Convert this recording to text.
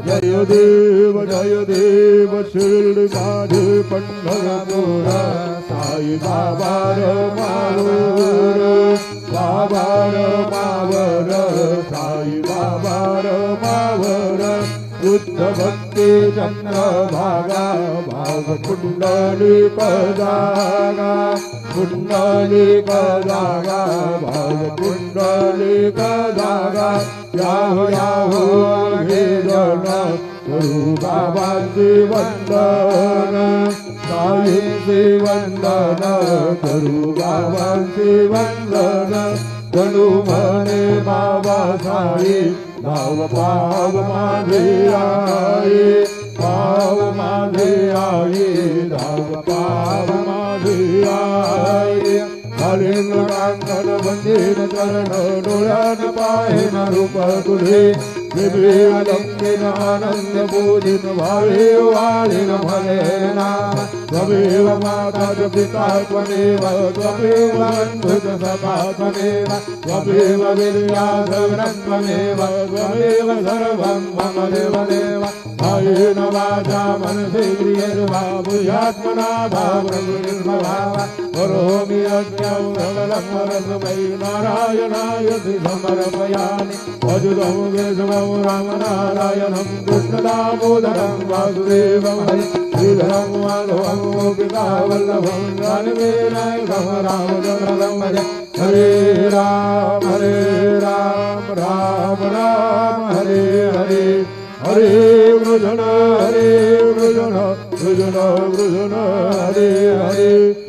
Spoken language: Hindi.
जय देव शिर्डी माझे पंढरपूर साई बाबा मावर बाबा मावर साई बाबा मावर बुद्ध भक्ती चंद्रभागा भाव पुंडलिक जागा पुंडलिक जागा भाव पुंडलिक जागा याहो याहो हे जन गुरु बाबांची वंदन साईंची वंदन गुरु बाबांची वंदन गणू म्हणे बाबा साई भाव पाव माझे आई पाव माझे आई धाव पाव माझे आई हरिंद्र कांकण वंदीन चरण डोळ्यान पाहेन रूप तुझे विवेलंबिन आनंद बोधिन भावे वाळीन म्हणेना त्वमेव माता च पिता त्वमेव त्वमेव बन्धु च सखा त्वमेव त्वमेव विद्या सगरं त्वमेव त्वमेव सर्वं मम देव देव कायेन वाचा मनसेन्द्रियैर्वा बुद्ध्यात्मना भावनिर्भवाव करोमि यज्ञं सकलं परस्मै नारायणाय समर्पयामि अजुतं केशवं रामनारायणं कृष्णदामोदरं वासुदेवं हरि श्रीधरं माधवं गोपिकावल्लभं रामवीरायकं रामचन्द्रं भज हरे राम राम राम हरे हरे हरे वृषण वृषण वृषण हरे हरे